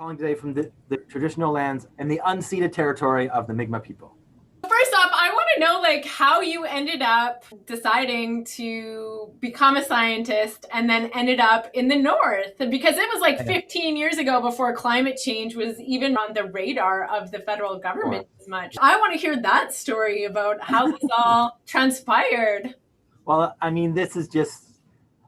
calling today from the traditional lands and the unceded territory of the Mi'kmaq people. First off, I want to know how you ended up deciding to become a scientist and then ended up in the north, because it was 15 years ago before climate change was even on the radar of the federal government as much. I want to hear that story about how this all transpired. Well, I mean, this is just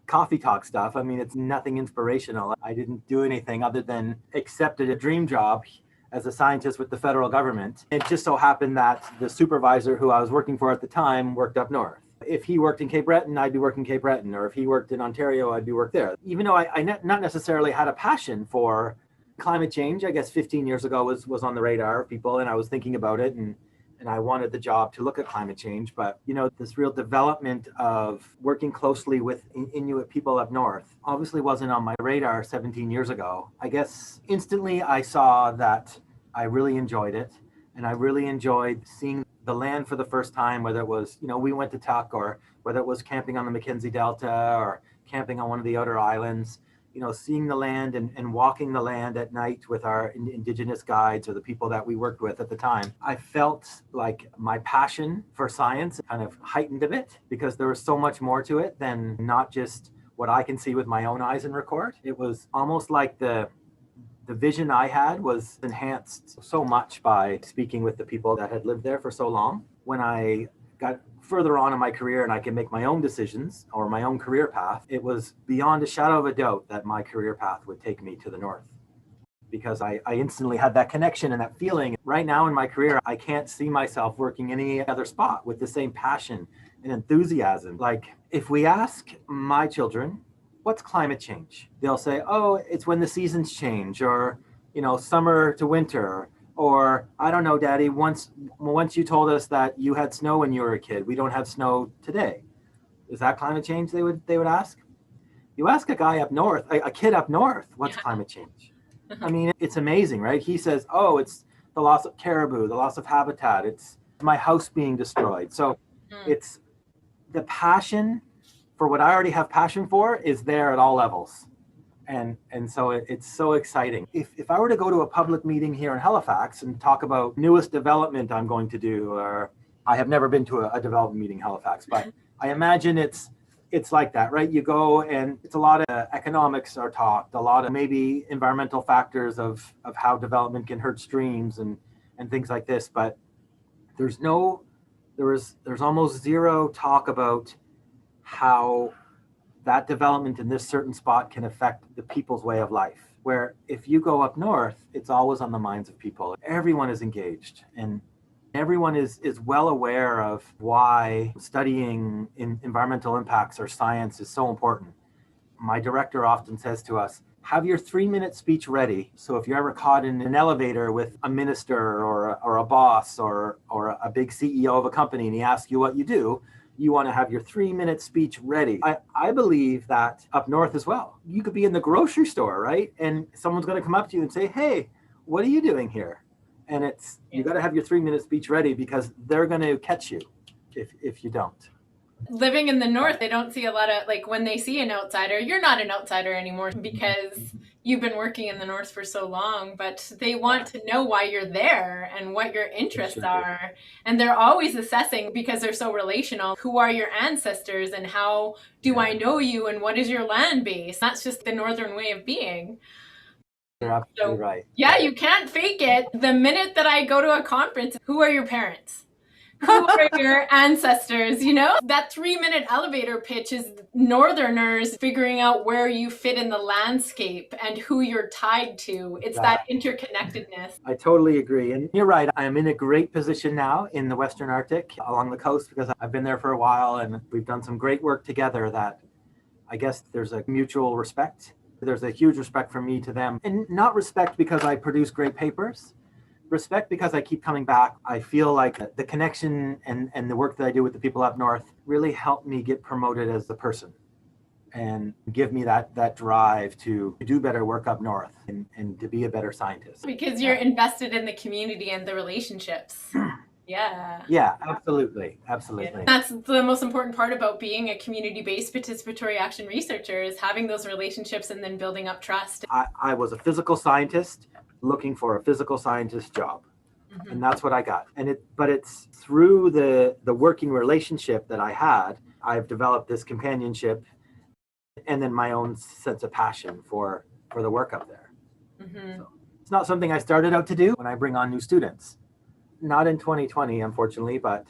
coffee talk stuff. I mean, it's nothing inspirational. I didn't do anything other than accepted a dream job as a scientist with the federal government. It just so happened that the supervisor who I was working for at the time worked up north. If he worked in Cape Breton, I'd be working Cape Breton, or if he worked in Ontario, I'd be work there. Even though I not necessarily had a passion for climate change, I guess 15 years ago was on the radar of people, and I was thinking about it, and I wanted the job to look at climate change. But, this real development of working closely with Inuit people up north obviously wasn't on my radar 17 years ago. I guess instantly I saw that I really enjoyed it, and I really enjoyed seeing the land for the first time, whether it was, we went to Tuck, or whether it was camping on the Mackenzie Delta or camping on one of the outer islands. Seeing the land and walking the land at night with our Indigenous guides or the people that we worked with at the time, I felt like my passion for science kind of heightened a bit, because there was so much more to it than not just what I can see with my own eyes and record. It was almost like the vision I had was enhanced so much by speaking with the people that had lived there for so long. When I got further on in my career and I can make my own decisions or my own career path, it was beyond a shadow of a doubt that my career path would take me to the north, because I instantly had that connection and that feeling. Right now in my career, I can't see myself working any other spot with the same passion and enthusiasm. Like, if we ask my children, what's climate change? They'll say, oh, it's when the seasons change, or, summer to winter. Or, I don't know, Daddy, once you told us that you had snow when you were a kid. We don't have snow today. Is that climate change, they would ask? You ask a guy up north, a kid up north, what's climate change? I mean, it's amazing, right? He says, oh, it's the loss of caribou, the loss of habitat. It's my house being destroyed. So it's the passion for what I already have passion for is there at all levels. And so it's so exciting. If I were to go to a public meeting here in Halifax and talk about newest development I'm going to do, or I have never been to a development meeting in Halifax, but I imagine it's like that, right? You go and it's a lot of economics are talked, a lot of maybe environmental factors of how development can hurt streams and things like this. But there's almost zero talk about how that development in this certain spot can affect the people's way of life. Where if you go up north, it's always on the minds of people. Everyone is engaged, and everyone is well aware of why studying environmental impacts or science is so important. My director often says to us, have your 3-minute speech ready. So if you're ever caught in an elevator with a minister or a boss or a big CEO of a company and he asks you what you do, you want to have your 3-minute speech ready. I believe that up north as well. You could be in the grocery store, right? And someone's going to come up to you and say, hey, what are you doing here? And you got to have your 3-minute speech ready, because they're going to catch you if you don't. Living in the north, they don't see a lot of, when they see an outsider, you're not an outsider anymore because you've been working in the north for so long, but they want to know why you're there and what your interests are. And they're always assessing, because they're so relational, who are your ancestors and how do I know you and what is your land base? That's just the northern way of being. You're absolutely right. Yeah, you can't fake it. The minute that I go to a conference, who are your parents? Who are your ancestors? That 3-minute elevator pitch is northerners figuring out where you fit in the landscape and who you're tied to. It's that interconnectedness. I totally agree. And you're right. I am in a great position now in the Western Arctic along the coast, because I've been there for a while and we've done some great work together that I guess there's a mutual respect. There's a huge respect from me to them, and not respect because I produce great papers. Respect because I keep coming back. I feel like the connection and the work that I do with the people up north really helped me get promoted as the person and give me that drive to do better work up north and to be a better scientist. Because you're invested in the community and the relationships. Yeah. Yeah, absolutely. Yeah. Absolutely. That's the most important part about being a community-based participatory action researcher, is having those relationships and then building up trust. I was a physical scientist looking for a physical scientist job. Mm-hmm. And that's what I got. But it's through the working relationship that I had, I've developed this companionship and then my own sense of passion for the work up there. Mm-hmm. So it's not something I started out to do when I bring on new students. Not in 2020, unfortunately, but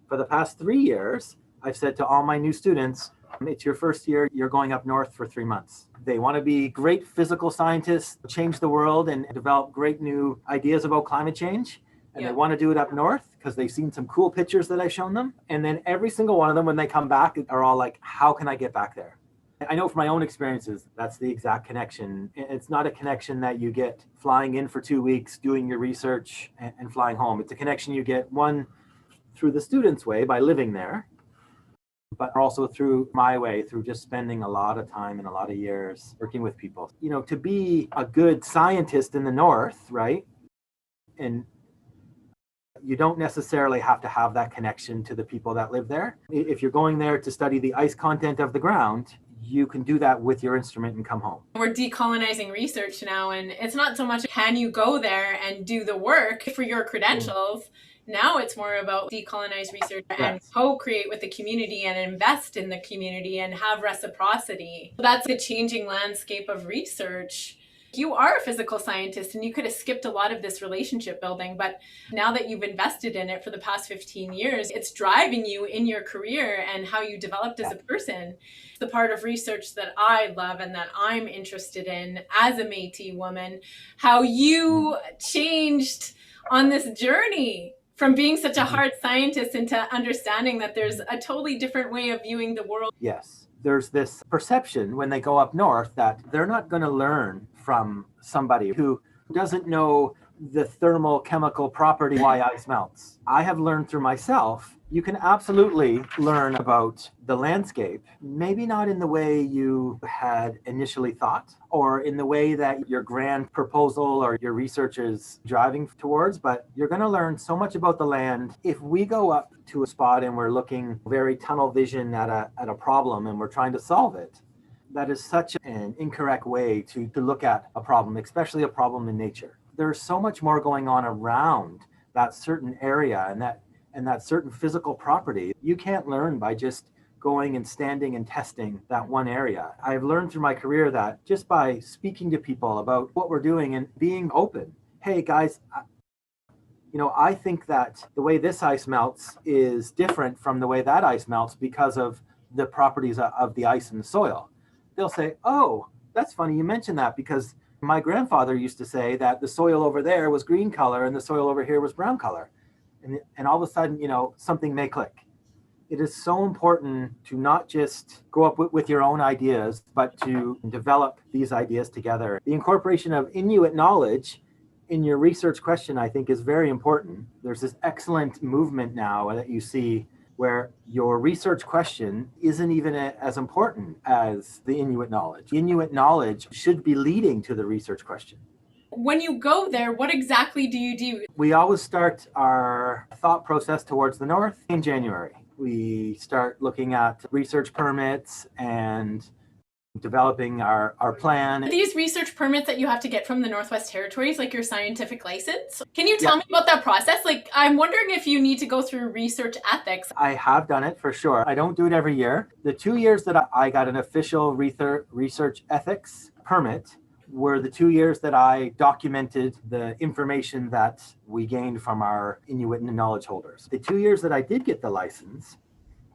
for the past 3 years, I've said to all my new students, it's your first year, you're going up north for 3 months. They want to be great physical scientists, change the world and develop great new ideas about climate change. And They want to do it up north because they've seen some cool pictures that I've shown them. And then every single one of them, when they come back, are all like, how can I get back there? I know from my own experiences, that's the exact connection. It's not a connection that you get flying in for 2 weeks, doing your research and flying home. It's a connection you get, one, through the student's way by living there, but also through my way, through just spending a lot of time and a lot of years working with people. You know, to be a good scientist in the north, right? And you don't necessarily have to have that connection to the people that live there. If you're going there to study the ice content of the ground, you can do that with your instrument and come home. We're decolonizing research now, and it's not so much can you go there and do the work for your credentials. Now it's more about decolonize research and co-create with the community and invest in the community and have reciprocity. That's the changing landscape of research. You are a physical scientist and you could have skipped a lot of this relationship building, but now that you've invested in it for the past 15 years, it's driving you in your career and how you developed as a person. The part of research that I love and that I'm interested in as a Métis woman, how you changed on this journey from being such a hard scientist into understanding that there's a totally different way of viewing the world. Yes. There's this perception when they go up north that they're not going to learn from somebody who doesn't know the thermal chemical property why ice melts. I have learned through myself, you can absolutely learn about the landscape, maybe not in the way you had initially thought or in the way that your grand proposal or your research is driving towards, but you're going to learn so much about the land. If we go up to a spot and we're looking very tunnel vision at a problem and we're trying to solve it, that is such an incorrect way to look at a problem, especially a problem in nature. There's so much more going on around that certain area and that certain physical property. You can't learn by just going and standing and testing that one area. I've learned through my career that just by speaking to people about what we're doing and being open. Hey guys, I think that the way this ice melts is different from the way that ice melts because of the properties of the ice and the soil. They'll say, oh, that's funny you mentioned that because my grandfather used to say that the soil over there was green color and the soil over here was brown color. And all of a sudden, something may click. It is so important to not just go up with your own ideas, but to develop these ideas together. The incorporation of Inuit knowledge in your research question, I think, is very important. There's this excellent movement now that you see where your research question isn't even as important as the Inuit knowledge. Inuit knowledge should be leading to the research question. When you go there, what exactly do you do? We always start our thought process towards the north in January. We start looking at research permits and developing our plan. These research permits that you have to get from the Northwest Territories, like your scientific license, can you tell me about that process? Like, I'm wondering if you need to go through research ethics. I have done it for sure. I don't do it every year. The 2 years that I got an official research ethics permit were the 2 years that I documented the information that we gained from our Inuit knowledge holders. The 2 years that I did get the license,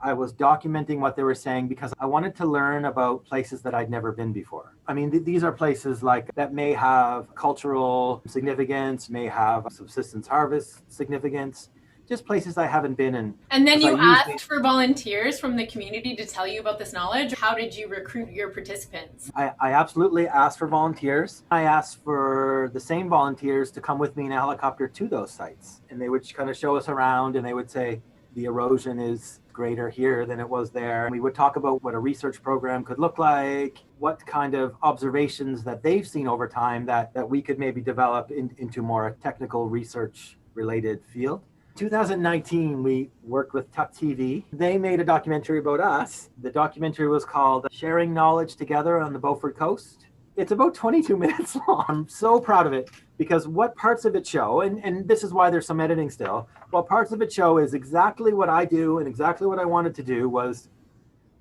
I was documenting what they were saying because I wanted to learn about places that I'd never been before. I mean, these are places like that may have cultural significance, may have subsistence harvest significance, just places I haven't been in. And then you asked for volunteers from the community to tell you about this knowledge. How did you recruit your participants? I absolutely asked for volunteers. I asked for the same volunteers to come with me in a helicopter to those sites. And they would kind of show us around and they would say, the erosion is greater here than it was there. And we would talk about what a research program could look like, what kind of observations that they've seen over time that we could maybe develop into more technical research related field. 2019, we worked with Tuck TV. They made a documentary about us. The documentary was called Sharing Knowledge Together on the Beaufort Coast. It's about 22 minutes long. I'm so proud of it because what parts of it show, and this is why there's some editing still, what parts of it show is exactly what I do and exactly what I wanted to do was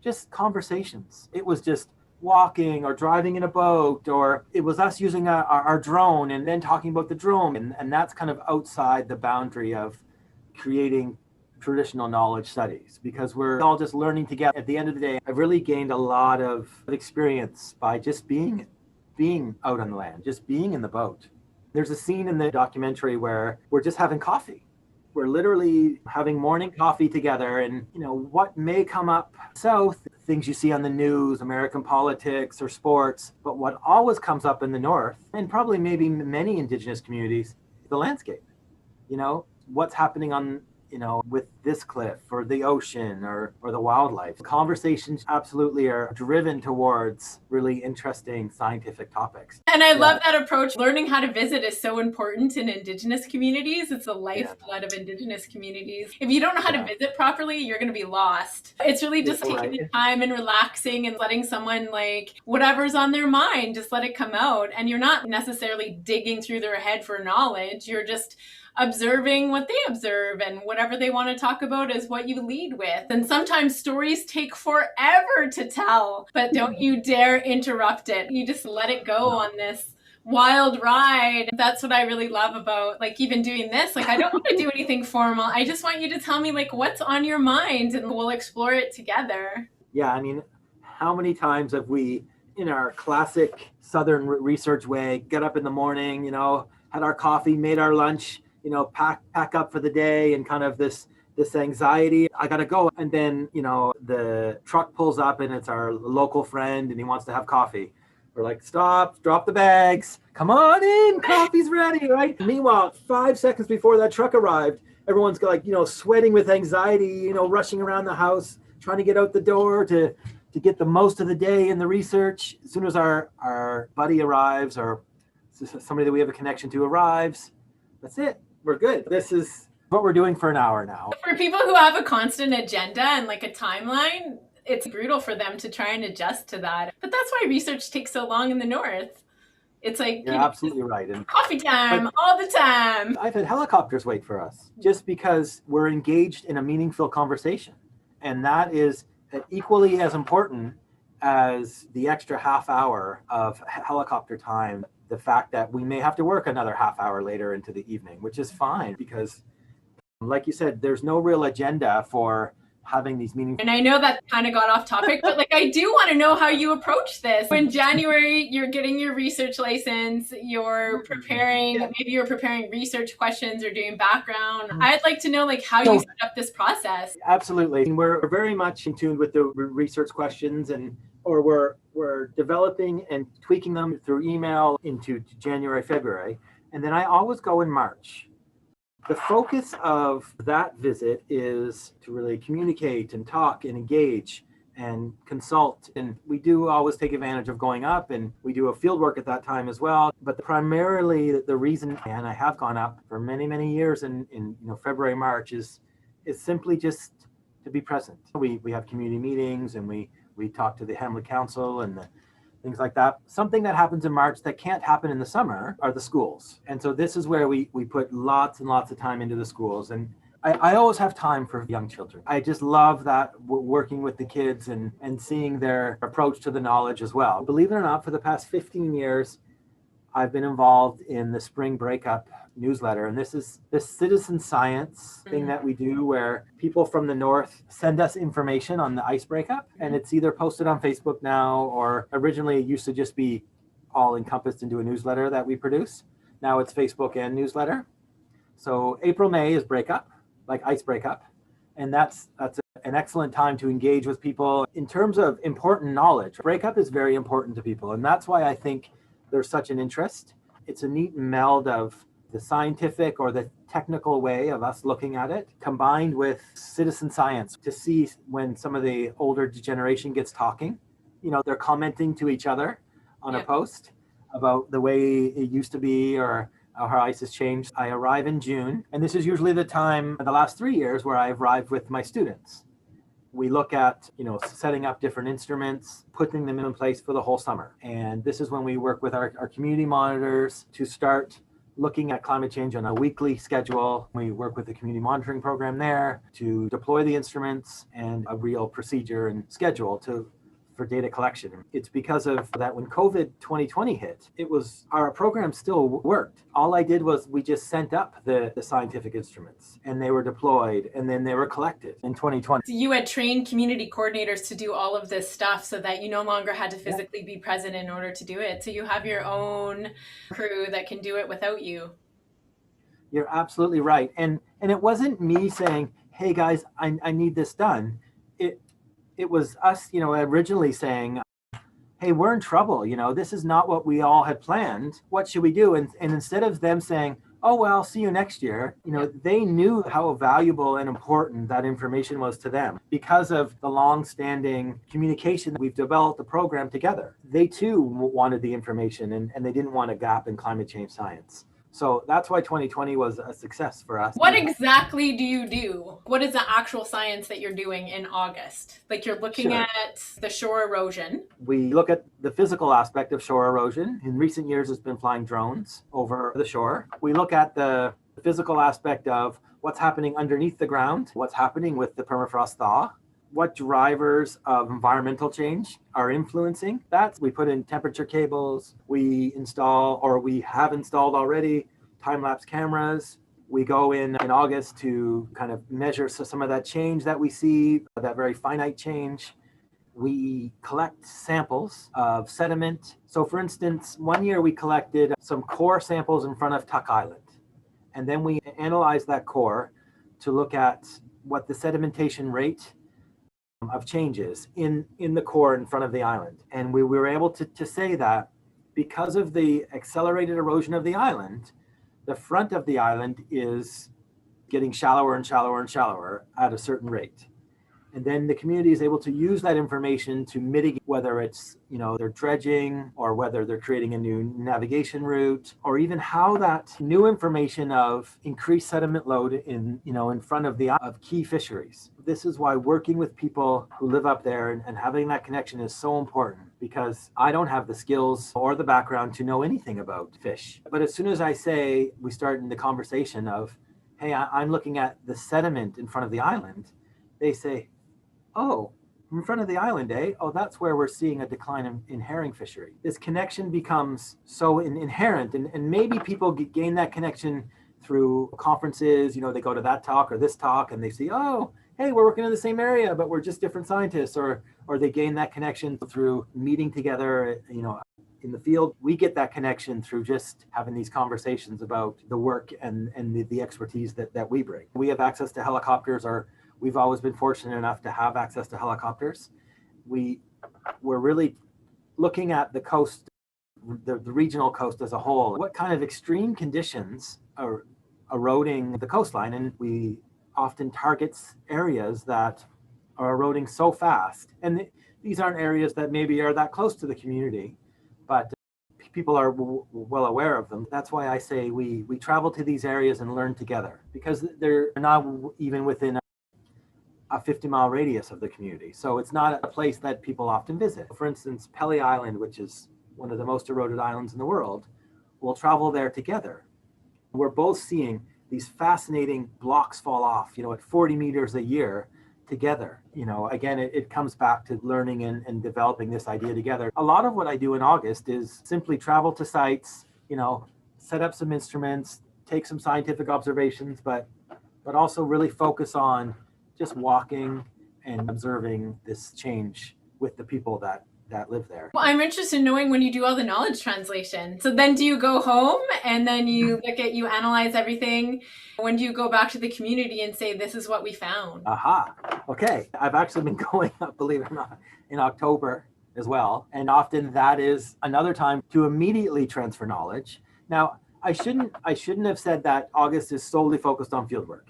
just conversations. It was just walking or driving in a boat, or it was us using our drone and then talking about the drone. And that's kind of outside the boundary of creating traditional knowledge studies because we're all just learning together. At the end of the day, I've really gained a lot of experience by just being out on the land, just being in the boat. There's a scene in the documentary where we're just having coffee. We're literally having morning coffee together, and what may come up south, things you see on the news, American politics or sports, but what always comes up in the north, and probably maybe many Indigenous communities, the landscape. What's happening on with this cliff or the ocean or the wildlife. Conversations absolutely are driven towards really interesting scientific topics. And I love that approach. Learning how to visit is so important in Indigenous communities. It's the lifeblood of Indigenous communities. If you don't know how to visit properly, you're going to be lost. It's really just taking the time and relaxing and letting someone, like, whatever's on their mind, just let it come out. And you're not necessarily digging through their head for knowledge. You're just observing what they observe, and whatever they want to talk about is what you lead with. And sometimes stories take forever to tell, but don't you dare interrupt it. You just let it go on this wild ride. That's what I really love about, like, even doing this. Like, I don't want to do anything formal. I just want you to tell me, like, what's on your mind, and we'll explore it together. Yeah, I mean, how many times have we, in our classic Southern research way, get up in the morning, had our coffee, made our lunch, pack up for the day, and kind of this anxiety, I gotta go. And then, the truck pulls up and it's our local friend and he wants to have coffee. We're like, stop, drop the bags, come on in, coffee's ready, right? Meanwhile, 5 seconds before that truck arrived, everyone's like, sweating with anxiety, rushing around the house, trying to get out the door to get the most of the day in the research. As soon as our buddy arrives or somebody that we have a connection to arrives, that's it. We're good. This is what we're doing for an hour now. For people who have a constant agenda and like a timeline, it's brutal for them to try and adjust to that. But that's why research takes so long in the north. It's like, you're absolutely right. And coffee time all the time. I've had helicopters wait for us just because we're engaged in a meaningful conversation. And that is equally as important as the extra half hour of helicopter time. The fact that we may have to work another half hour later into the evening, which is fine because, like you said, there's no real agenda for having these meaningful. And I know that kind of got off topic, but like, I do want to know how you approach this. In January, you're getting your research license, you're preparing, maybe you're preparing research questions or doing background. I'd like to know, like, how you set up this process. Absolutely. We're very much in tune with the research questions, or we're developing and tweaking them through email into January, February. And then I always go in March. The focus of that visit is to really communicate and talk and engage and consult. And we do always take advantage of going up, and we do a field work at that time as well. But primarily the reason, and I have gone up for many, many years in February, March, is simply just to be present. We have community meetings, and we talk to the Hamlet Council and things like that. Something that happens in March that can't happen in the summer are the schools. And so this is where we put lots and lots of time into the schools. And I always have time for young children. I just love that, working with the kids and seeing their approach to the knowledge as well. Believe it or not, for the past 15 years, I've been involved in the Spring Breakup newsletter. And this is this citizen science thing that we do where people from the north send us information on the ice breakup. And it's either posted on Facebook now, or originally it used to just be all encompassed into a newsletter that we produce. Now it's Facebook and newsletter. So April, May is breakup, like ice breakup. And that's an excellent time to engage with people in terms of important knowledge. Breakup is very important to people. And that's why I think there's such an interest. It's a neat meld of the scientific or the technical way of us looking at it, combined with citizen science to see when some of the older generation gets talking, they're commenting to each other on a post about the way it used to be, or Our ice has changed. I arrive in June, and this is usually the time in the last 3 years where I've arrived with my students. We look at, setting up different instruments, putting them in place for the whole summer. And this is when we work with our community monitors to start looking at climate change on a weekly schedule. We work with the community monitoring program there to deploy the instruments and a real procedure and schedule for data collection. It's because of that when COVID 2020 hit, our program still worked. All I did was we just sent up the scientific instruments and they were deployed and then they were collected in 2020. So you had trained community coordinators to do all of this stuff so that you no longer had to physically be present in order to do it. So you have your own crew that can do it without you. You're absolutely right. And it wasn't me saying, hey guys, I need this done. It was us, originally saying, hey, we're in trouble. This is not what we all had planned. What should we do? And instead of them saying, oh, well, see you next year, they knew how valuable and important that information was to them because of the long-standing communication that we've developed the program together. They too wanted the information and they didn't want a gap in climate change science. So that's why 2020 was a success for us. What exactly do you do? What is the actual science that you're doing in August? Like you're looking at the shore erosion. We look at the physical aspect of shore erosion. In recent years, it's been flying drones over the shore. We look at the physical aspect of what's happening underneath the ground, what's happening with the permafrost thaw, what drivers of environmental change are influencing that. We put in temperature cables, we install, or we have installed already, time-lapse cameras. We go in August to kind of measure some of that change that we see, that very finite change. We collect samples of sediment. So for instance, one year we collected some core samples in front of Tuck Island. And then we analyzed that core to look at what the sedimentation rate of changes in the core in front of the island. And we were able to say that because of the accelerated erosion of the island, the front of the island is getting shallower and shallower and shallower at a certain rate. And then the community is able to use that information to mitigate, whether it's, they're dredging or whether they're creating a new navigation route, or even how that new information of increased sediment load in front of key fisheries. This is why working with people who live up there and having that connection is so important, because I don't have the skills or the background to know anything about fish. But as soon as we start in the conversation of, hey, I'm looking at the sediment in front of the island, they say, oh, in front of the island, eh? Oh, that's where we're seeing a decline in herring fishery. This connection becomes so inherent, and maybe people gain that connection through conferences. They go to that talk or this talk, and they see, oh, hey, we're working in the same area, but we're just different scientists, or they gain that connection through meeting together, in the field. We get that connection through just having these conversations about the work and the expertise that we bring. We have access to helicopters, or we've always been fortunate enough to have access to helicopters. We're really looking at the coast, the regional coast as a whole. What kind of extreme conditions are eroding the coastline? And we often target areas that are eroding so fast. And these aren't areas that maybe are that close to the community, but people are well aware of them. That's why I say we travel to these areas and learn together, because they're not even within a 50-mile radius of the community. So it's not a place that people often visit. For instance, Pelly Island, which is one of the most eroded islands in the world, we'll travel there together. We're both seeing these fascinating blocks fall off, at 40 meters a year together. Again, it comes back to learning and developing this idea together. A lot of what I do in August is simply travel to sites, set up some instruments, take some scientific observations, but also really focus on just walking and observing this change with the people that live there. Well, I'm interested in knowing when you do all the knowledge translation. So then do you go home and then you analyze everything? When do you go back to the community and say, this is what we found? Aha. Okay. I've actually been going up, believe it or not, in October as well. And often that is another time to immediately transfer knowledge. Now, I shouldn't have said that August is solely focused on fieldwork.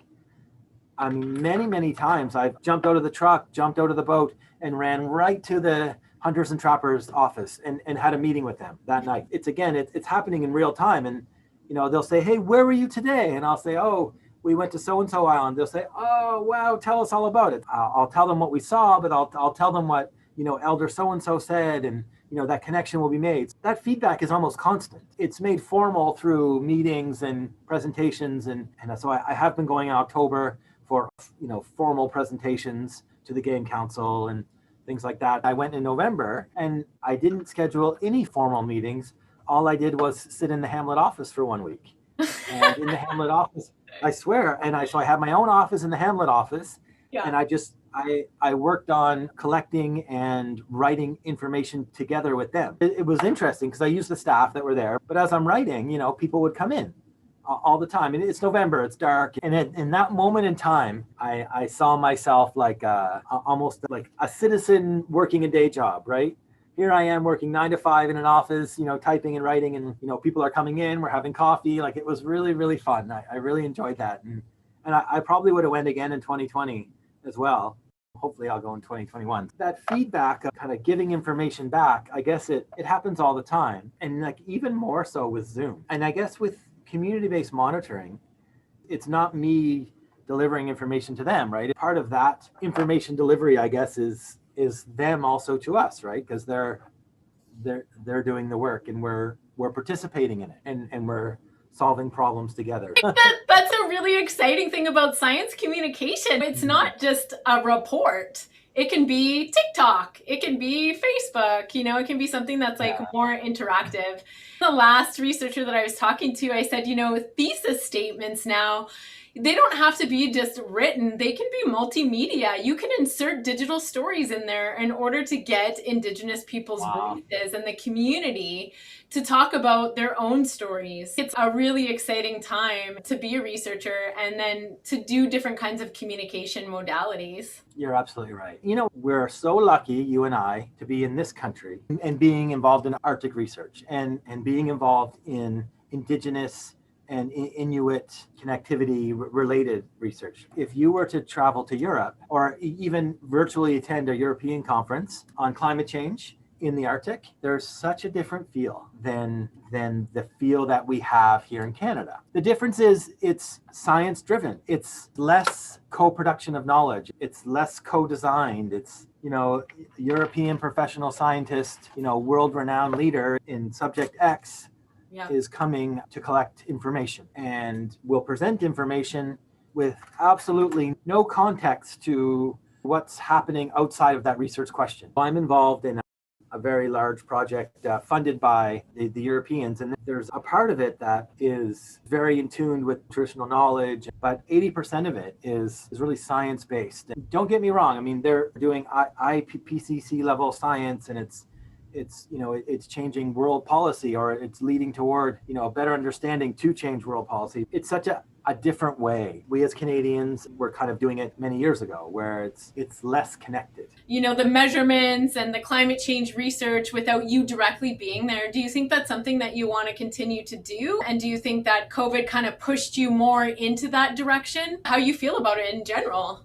I mean, many times I've jumped out of the truck, jumped out of the boat, and ran right to the hunters and trappers office and had a meeting with them that night. It's happening in real time. And they'll say, hey, where were you today? And I'll say, oh, we went to so-and-so island. They'll say, oh, wow, tell us all about it. I'll tell them what we saw, but I'll tell them what, elder so-and-so said, and, that connection will be made. That feedback is almost constant. It's made formal through meetings and presentations. And so I have been going in October for, formal presentations to the Game Council and things like that. I went in November and I didn't schedule any formal meetings. All I did was sit in the Hamlet office for 1 week. And in the Hamlet office, I swear, so I had my own office in the Hamlet office. Yeah. And I worked on collecting and writing information together with them. It was interesting because I used the staff that were there, but as I'm writing, people would come in all the time. And it's November, it's dark. And in that moment in time, I saw myself like almost like a citizen working a day job, right? Here I am working 9 to 5 in an office, typing and writing, and, people are coming in, we're having coffee. Like, it was really, really fun. I really enjoyed that. And I probably would have went again in 2020 as well. Hopefully I'll go in 2021. That feedback of kind of giving information back, I guess it happens all the time. And like even more so with Zoom. And I guess with community-based monitoring, it's not me delivering information to them, right? Part of that information delivery, I guess, is them also to us, right? Because they're doing the work and we're participating in it and we're solving problems together. That's a really exciting thing about science communication. It's not just a report. It can be TikTok, it can be Facebook, it can be something that's like more interactive. The last researcher that I was talking to, I said, thesis statements now, they don't have to be just written. They can be multimedia. You can insert digital stories in there in order to get Indigenous people's voices and the community to talk about their own stories. It's a really exciting time to be a researcher and then to do different kinds of communication modalities. You're absolutely right. We're so lucky, you and I, to be in this country and being involved in Arctic research and being involved in Indigenous and Inuit connectivity related research. If you were to travel to Europe or even virtually attend a European conference on climate change in the Arctic, there's such a different feel than the feel that we have here in Canada. The difference is it's science driven. It's less co-production of knowledge. It's less co-designed. It's, European professional scientist, world-renowned leader in subject X is coming to collect information and will present information with absolutely no context to what's happening outside of that research question. I'm involved in a very large project funded by the Europeans, and there's a part of it that is very in tune with traditional knowledge, but 80% of it is really science-based. And don't get me wrong, I mean, they're doing IPCC level science, and it's changing world policy, or it's leading toward, a better understanding to change world policy. It's such a different way. We as Canadians were kind of doing it many years ago, where it's less connected. The measurements and the climate change research without you directly being there. Do you think that's something that you want to continue to do? And do you think that COVID kind of pushed you more into that direction? How you feel about it in general?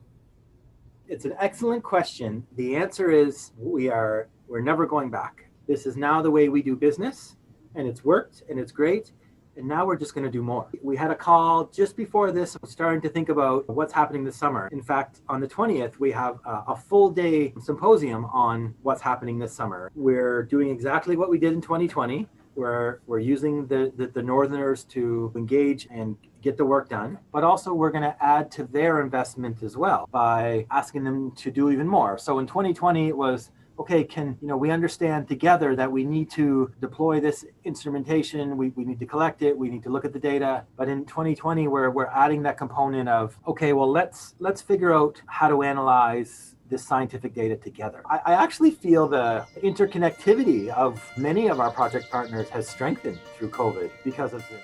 It's an excellent question. The answer is we're never going back. This is now the way we do business, and it's worked and it's great. And now we're just going to do more. We had a call just before this, starting to think about what's happening this summer. In fact, on the 20th, we have a full day symposium on what's happening this summer. We're doing exactly what we did in 2020. We're using the Northerners to engage and get the work done, but also we're going to add to their investment as well by asking them to do even more. So in 2020, it was, okay, we understand together that we need to deploy this instrumentation, we need to collect it, we need to look at the data. But in 2020, we're adding that component of, okay, well, let's figure out how to analyze this scientific data together. I actually feel the interconnectivity of many of our project partners has strengthened through COVID because of this.